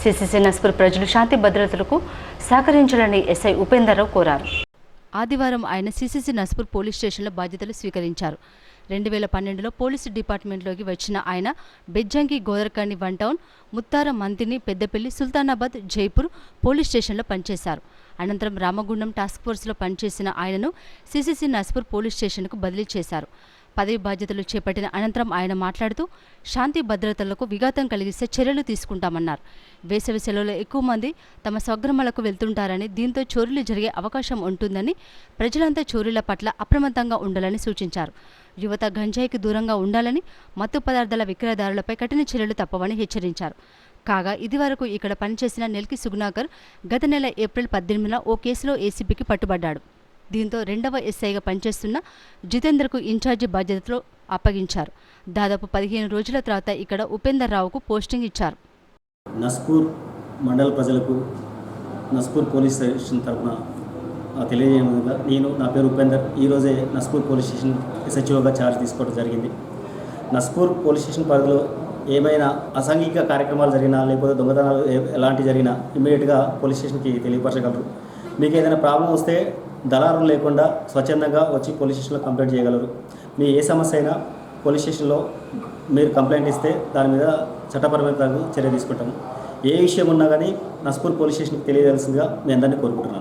CCC Naspur ప్రజలు శాంతి భద్రతలకు సహకరించాలని ఎస్ఐ ఉపేందర్రావు కోరారు. ఆదివారం ఆయన సిసిసి నస్పూర్ పోలీస్ స్టేషన్లో బాధ్యతలు స్వీకరించారు. 2012లో పోలీసు డిపార్ట్మెంట్లోకి వచ్చిన ఆయన బెజ్జంకి, గోదర్కని, వన్ టౌన్, ముత్తార, మంతిని, పెద్దపల్లి, సుల్తానాబాద్, జైపూర్ పోలీస్ స్టేషన్లో పనిచేశారు. అనంతరం రామగుండం టాస్క్ ఫోర్స్లో పనిచేసిన ఆయనను సిసిసి నస్పూర్ పోలీస్ స్టేషన్కు బదిలీ చేశారు. పదవి బాధ్యతలు చేపట్టిన అనంతరం ఆయన మాట్లాడుతూ శాంతి భద్రతలకు విఘాతం కలిగిస్తే చర్యలు తీసుకుంటామన్నారు. వేసవి సెలవులో ఎక్కువ మంది తమ స్వగ్రామాలకు వెళ్తుంటారని, దీంతో చోరీలు జరిగే అవకాశం ఉంటుందని, ప్రజలంతా చోరీల పట్ల అప్రమత్తంగా ఉండాలని సూచించారు. యువత గంజాయికి దూరంగా ఉండాలని, మత్తు పదార్థాల విక్రయదారులపై కఠిన చర్యలు తప్పవని హెచ్చరించారు. కాగా ఇదివరకు ఇక్కడ పనిచేసిన నెల్కి సుగుణాకర్ గత నెల ఏప్రిల్ 18న ఓ కేసులో ఏసీబీకి పట్టుబడ్డాడు. దీంతో రెండవ ఎస్ఐగా పనిచేస్తున్న జితేందర్కు ఇన్ఛార్జి బాధ్యతలు అప్పగించారు. దాదాపు 15 రోజుల తర్వాత ఇక్కడ ఉపేందర్ రావుకు పోస్టింగ్ ఇచ్చారు. నస్పూర్ మండల ప్రజలకు నస్పూర్ పోలీస్ స్టేషన్ తరఫున తెలియజేయడం విధంగా నా పేరు ఉపేందర్. ఈరోజే నస్పూర్ పోలీస్ స్టేషన్ ఎస్హెచ్ఓగా ఛార్జ్ తీసుకోవడం జరిగింది. నస్పూర్ పోలీస్ స్టేషన్ పరిధిలో ఏమైనా అసాంఘిక కార్యక్రమాలు జరిగినా, లేకపోతే దొంగతనాలు ఎలాంటి జరిగినా ఇమ్మీడియట్గా పోలీస్ స్టేషన్కి తెలియపరచగలరు. మీకు ఏదైనా ప్రాబ్లం వస్తే దళారులు లేకుండా స్వచ్ఛందంగా వచ్చి పోలీస్ స్టేషన్లో కంప్లైంట్ చేయగలరు. మీ ఏ సమస్య అయినా పోలీస్ స్టేషన్లో మీరు కంప్లైంట్ ఇస్తే దాని మీద చట్టపరమైన చర్య తీసుకుంటాము. ఏ విషయం ఉన్నా కానీ నస్పూర్ పోలీస్ స్టేషన్కి తెలియజేయాల్సిందిగా మీ అందరినీ కోరుకుంటున్నాను.